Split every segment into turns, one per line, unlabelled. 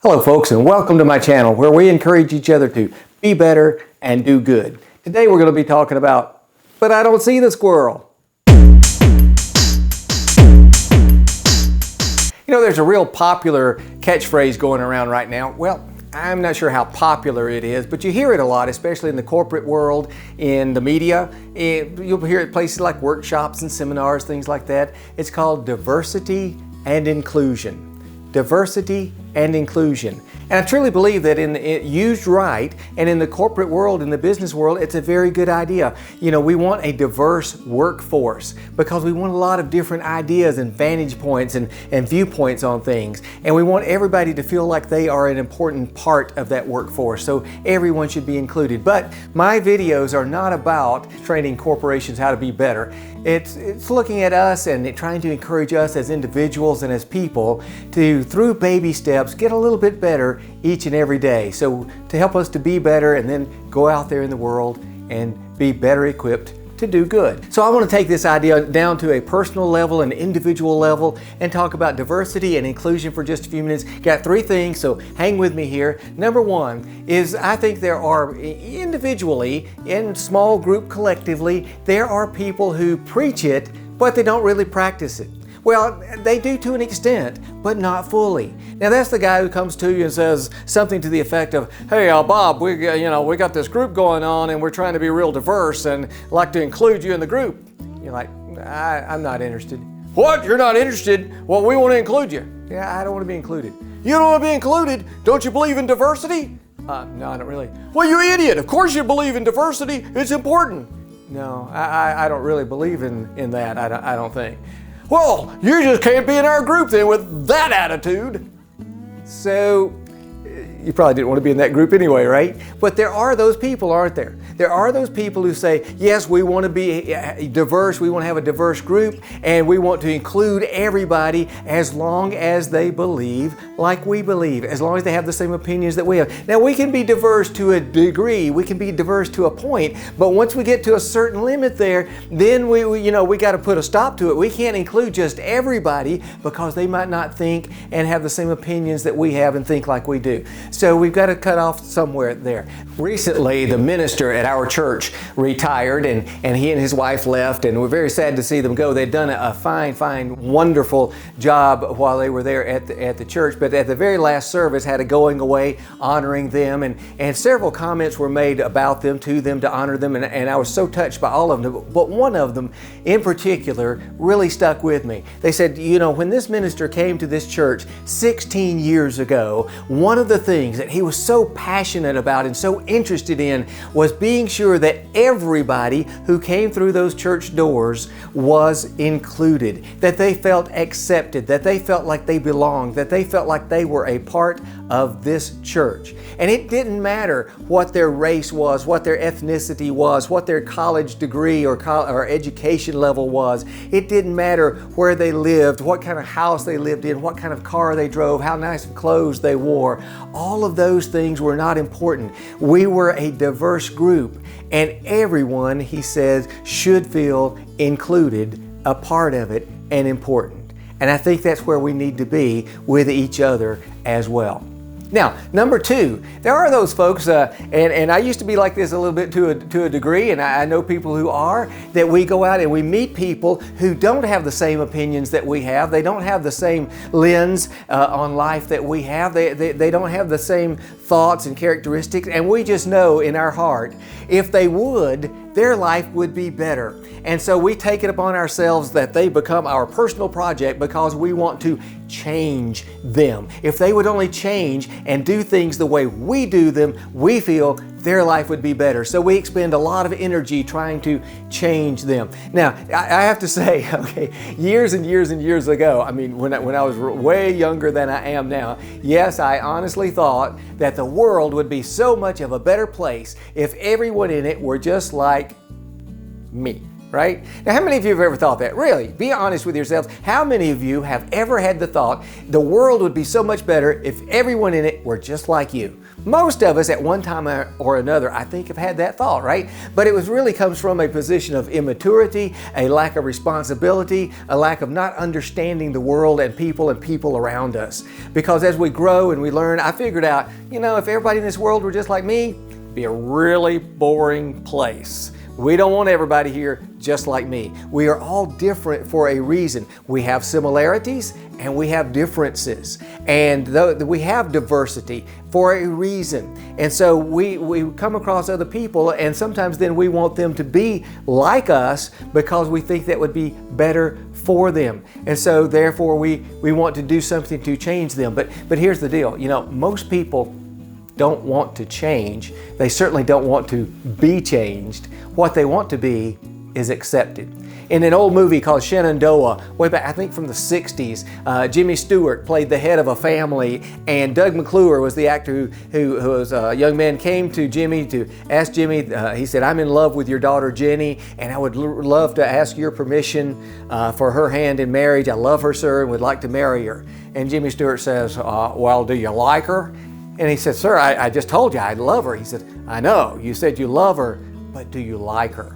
Hello folks, and welcome to my channel where we encourage each other to be better and do good. Today we're going to be talking about, but I don't see the squirrel. You know, there's a real popular catchphrase going around right now. Well, I'm not sure how popular it is, but you hear it a lot, especially in the corporate world, in the media. You'll hear it at places like workshops and seminars, things like that. It's called diversity and inclusion. Diversity and inclusion. And I truly believe that used right, and in the corporate world, in the business world, it's a very good idea. You know, we want a diverse workforce because we want a lot of different ideas and vantage points and viewpoints on things. And we want everybody to feel like they are an important part of that workforce. So everyone should be included. But my videos are not about training corporations how to be better. It's looking at us and trying to encourage us as individuals and as people to, through baby steps, get a little bit better each and every day. So to help us to be better and then go out there in the world and be better equipped to do good. So I want to take this idea down to a personal level, an individual level, and talk about diversity and inclusion for just a few minutes. Got three things, so hang with me here. Number one is I think there are individually, in small group collectively, there are people who preach it, but they don't really practice it. Well, they do to an extent, but not fully. Now that's the guy who comes to you and says something to the effect of, "Hey, Bob, we got this group going on and we're trying to be real diverse and like to include you in the group." You're like, I'm not interested. "What? You're not interested? Well, we want to include you." "Yeah, I don't want to be included." "You don't want to be included? Don't you believe in diversity?" No, I don't really." "Well, you idiot. Of course you believe in diversity. It's important." "No, I don't really believe in that. I don't think." "Well, you just can't be in our group then with that attitude." So you probably didn't want to be in that group anyway, right? But there are those people, aren't there? There are those people who say, yes, we want to be diverse, we want to have a diverse group, and we want to include everybody as long as they believe like we believe, as long as they have the same opinions that we have. Now, we can be diverse to a degree, we can be diverse to a point, but once we get to a certain limit there, then we got to put a stop to it. We can't include just everybody because they might not think and have the same opinions that we have and think like we do. So we've got to cut off somewhere there. Recently, the minister at our church retired, and he and his wife left, and we're very sad to see them go. They'd done a fine, wonderful job while they were there at the church, but at the very last service had a going away honoring them, and several comments were made about them, to honor them, and I was so touched by all of them, but one of them in particular really stuck with me. They said, when this minister came to this church 16 years ago, one of the things that he was so passionate about and so interested in was being sure that everybody who came through those church doors was included, that they felt accepted, that they felt like they belonged, that they felt like they were a part of this church. And it didn't matter what their race was, what their ethnicity was, what their college degree or education level was. It didn't matter where they lived, what kind of house they lived in, what kind of car they drove, how nice of clothes they wore. All of those things were not important. We were a diverse group, and everyone, he says, should feel included, a part of it, and important. And I think that's where we need to be with each other as well. Now, number two, there are those folks, and I used to be like this a little bit to a degree, and I know people who are, that we go out and we meet people who don't have the same opinions that we have. They don't have the same lens on life that we have. They don't have the same thoughts and characteristics, and we just know in our heart, if they would, their life would be better. And so we take it upon ourselves that they become our personal project because we want to change them. If they would only change and do things the way we do them, we feel their life would be better. So we expend a lot of energy trying to change them. Now, I have to say, okay, years and years ago, I mean, when I was way younger than I am now, yes, I honestly thought that the world would be so much of a better place if everyone in it were just like me. right? Now, how many of you have ever thought that? Really, be honest with yourselves. How many of you have ever had the thought, the world would be so much better if everyone in it were just like you? Most of us at one time or another, I think, have had that thought, right? But it really comes from a position of immaturity, a lack of responsibility, a lack of not understanding the world and people around us. Because as we grow and we learn, I figured out, if everybody in this world were just like me, it'd be a really boring place. We don't want everybody here just like me. We are all different for a reason. We have similarities and we have differences. And we have diversity for a reason. And so we come across other people, and sometimes then we want them to be like us because we think that would be better for them. And so therefore we want to do something to change them. But here's the deal. Most people don't want to change. They certainly don't want to be changed. What they want to be is accepted. In an old movie called Shenandoah, way back, I think from the 60s, Jimmy Stewart played the head of a family, and Doug McClure was the actor who was a young man, came to Jimmy to ask Jimmy, he said, "I'm in love with your daughter Jenny, and I would love to ask your permission for her hand in marriage. I love her, sir, and would like to marry her." And Jimmy Stewart says, "Well, do you like her?" And he said, "Sir, I just told you I love her." He said, "I know, you said you love her, but do you like her?"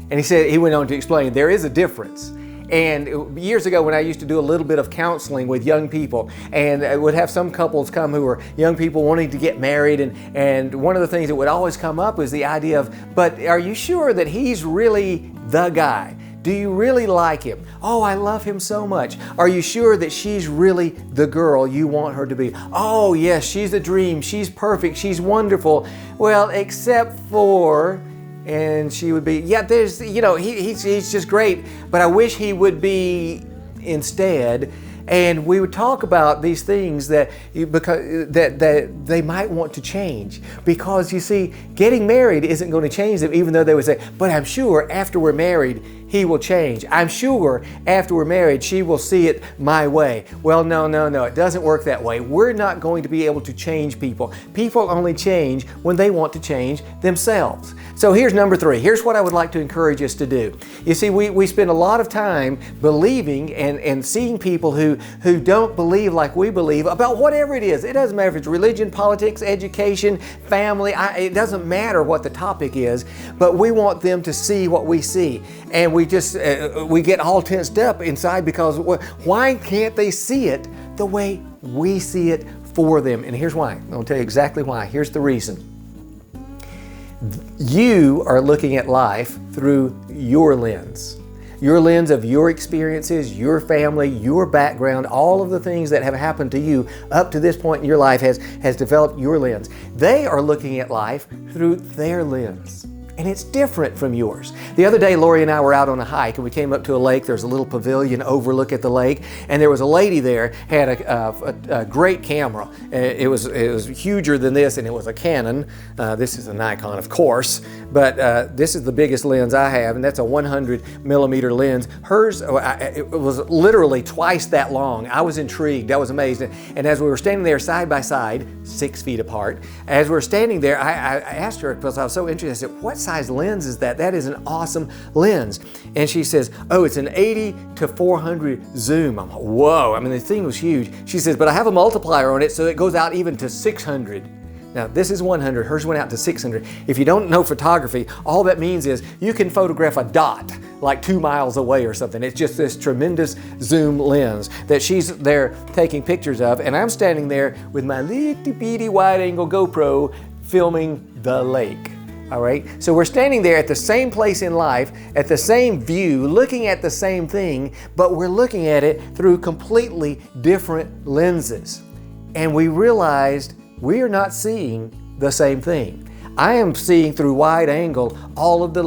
And he went on to explain, there is a difference. And years ago when I used to do a little bit of counseling with young people, and I would have some couples come who were young people wanting to get married, and one of the things that would always come up was the idea of, but are you sure that he's really the guy? Do you really like him? Oh, I love him so much. Are you sure that she's really the girl you want her to be? Oh, yes, she's a dream. She's perfect. She's wonderful. Well, except for, and she would be, yeah, he's just great, but I wish he would be instead. And we would talk about these things that they might want to change, because you see, getting married isn't going to change them, even though they would say, but I'm sure after we're married, he will change. I'm sure after we're married, she will see it my way. Well, no, it doesn't work that way. We're not going to be able to change people. People only change when they want to change themselves. So here's number 3. Here's what I would like to encourage us to do. You see, we spend a lot of time believing and seeing people who don't believe like we believe about whatever it is. It doesn't matter if it's religion, politics, education, family. It doesn't matter what the topic is, but we want them to see what we see. And we get all tensed up inside because why can't they see it the way we see it for them? And here's why. I'll tell you exactly why. Here's the reason. You are looking at life through your lens. Your lens of your experiences, your family, your background, all of the things that have happened to you up to this point in your life has developed your lens. They are looking at life through their lens. And it's different from yours. The other day, Lori and I were out on a hike, and we came up to a lake. There's a little pavilion overlook at the lake, and there was a lady there, had a great camera. It was huger than this, and it was a Canon. This is a Nikon, of course, but this is the biggest lens I have, and that's a 100 millimeter lens. Hers, it was literally twice that long. I was intrigued. I was amazed. And as we were standing there side by side, 6 feet apart, as we were standing there, I asked her, because I was so interested, I said, "What size lens is that? That is an awesome lens." And she says, "Oh, it's an 80 to 400 zoom." I'm like, whoa, I mean, the thing was huge. She says, "But I have a multiplier on it, so it goes out even to 600. Now, this is 100, hers went out to 600. If you don't know photography, all that means is you can photograph a dot like 2 miles away or something. It's just this tremendous zoom lens that she's there taking pictures of, and I'm standing there with my little bitty wide-angle GoPro filming the lake. All right, so we're standing there at the same place in life, at the same view, looking at the same thing, but we're looking at it through completely different lenses. And we realized we are not seeing the same thing. I am seeing through wide angle all of the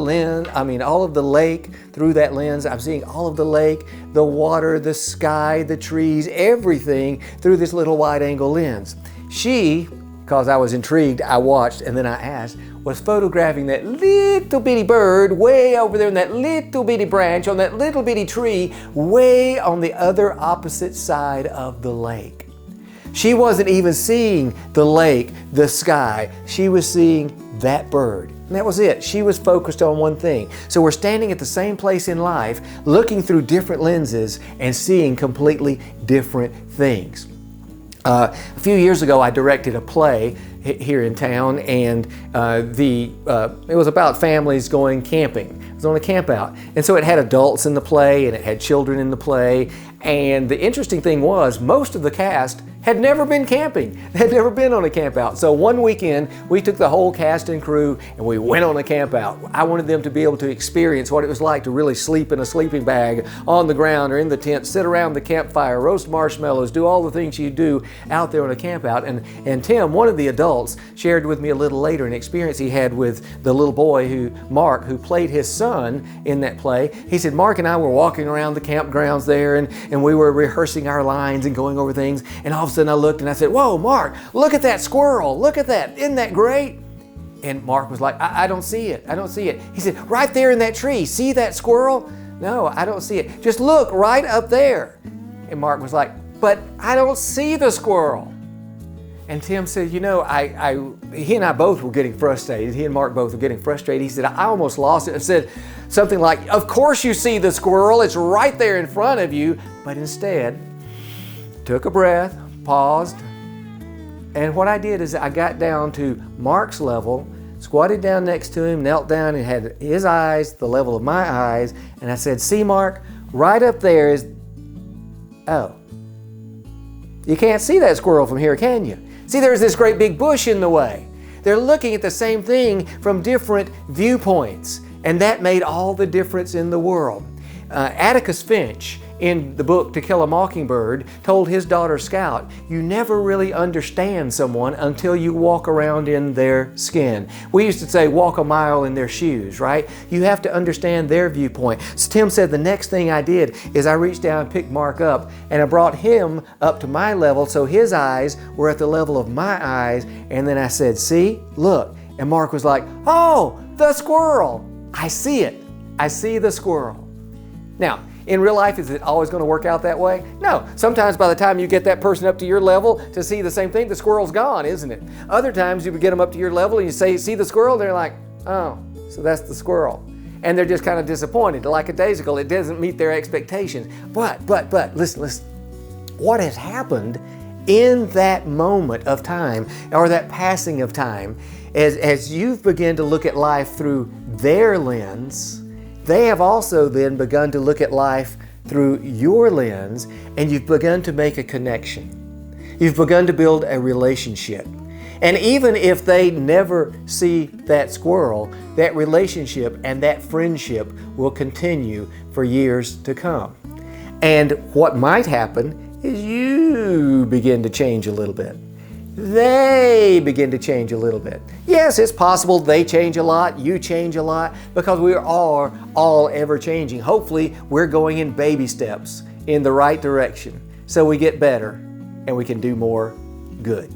lake through that lens. I'm seeing all of the lake, the water, the sky, the trees, everything through this little wide angle lens. She, because I was intrigued, I watched, and then I asked, was photographing that little bitty bird way over there in that little bitty branch on that little bitty tree way on the other opposite side of the lake. She wasn't even seeing the lake, the sky. She was seeing that bird. And that was it. She was focused on one thing. So we're standing at the same place in life, looking through different lenses and seeing completely different things. A few years ago, I directed a play here in town, and it was about families going camping. It was on a camp out. And so it had adults in the play and it had children in the play. And the interesting thing was, most of the cast had never been camping. They had never been on a camp out. So one weekend, we took the whole cast and crew and we went on a camp out. I wanted them to be able to experience what it was like to really sleep in a sleeping bag on the ground or in the tent, sit around the campfire, roast marshmallows, do all the things you do out there on a camp out. And Tim, one of the adults, shared with me a little later an experience he had with the little boy, Mark, who played his son in that play. He said, Mark and I were walking around the campgrounds there, and we were rehearsing our lines and going over things, and all of a sudden I looked and I said, whoa, Mark, look at that squirrel. Look at that. Isn't that great? And Mark was like, I don't see it. I don't see it. He said, right there in that tree. See that squirrel? No, I don't see it. Just look right up there. And Mark was like, but I don't see the squirrel. And Tim said, you know, he and I both were getting frustrated. He and Mark both were getting frustrated. He said, I almost lost it. And said something like, of course you see the squirrel. It's right there in front of you. But instead, took a breath, paused, and what I did is I got down to Mark's level, squatted down next to him, knelt down and had his eyes the level of my eyes, and I said, see, Mark, right up there is, oh, you can't see that squirrel from here, can you? See, there's this great big bush in the way. They're looking at the same thing from different viewpoints, and that made all the difference in the world. Atticus Finch, in the book To Kill a Mockingbird, told his daughter Scout, you never really understand someone until you walk around in their skin. We used to say walk a mile in their shoes, right? You have to understand their viewpoint. So Tim said the next thing I did is I reached down and picked Mark up, and I brought him up to my level so his eyes were at the level of my eyes, and then I said, see, look. And Mark was like, oh, the squirrel. I see it. I see the squirrel. Now, in real life, is it always going to work out that way? No. Sometimes by the time you get that person up to your level to see the same thing, the squirrel's gone, isn't it? Other times you would get them up to your level and you say, see the squirrel? They're like, oh, so that's the squirrel. And they're just kind of disappointed. Like a daisical, it doesn't meet their expectations. But, listen. What has happened in that moment of time, or that passing of time, as you've begun to look at life through their lens, they have also then begun to look at life through your lens, and you've begun to make a connection. You've begun to build a relationship. And even if they never see that squirrel, that relationship and that friendship will continue for years to come. And what might happen is you begin to change a little bit. They begin to change a little bit. Yes, it's possible they change a lot, you change a lot, because we are all ever changing. Hopefully, we're going in baby steps in the right direction so we get better and we can do more good.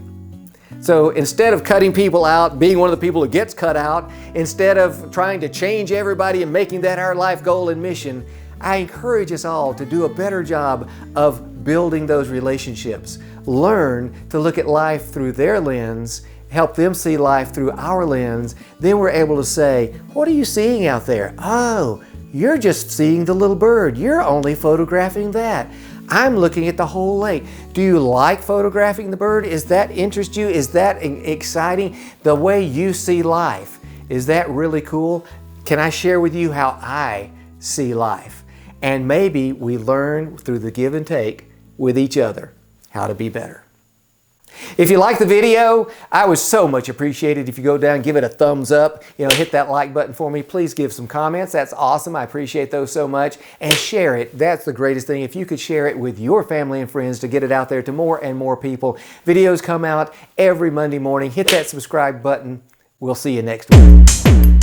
So instead of cutting people out, being one of the people who gets cut out, instead of trying to change everybody and making that our life goal and mission, I encourage us all to do a better job of building those relationships. Learn to look at life through their lens, help them see life through our lens. Then we're able to say, what are you seeing out there? Oh, you're just seeing the little bird. You're only photographing that. I'm looking at the whole lake. Do you like photographing the bird? Is that interest you? Is that exciting? The way you see life, is that really cool? Can I share with you how I see life? And maybe we learn through the give and take with each other how to be better. If you like the video, I would so much appreciate it if you go down, give it a thumbs up, hit that like button for me. Please give some comments. That's awesome. I appreciate those so much. And share it. That's the greatest thing. If you could share it with your family and friends to get it out there to more and more people. Videos come out every Monday morning. Hit that subscribe button. We'll see you next week.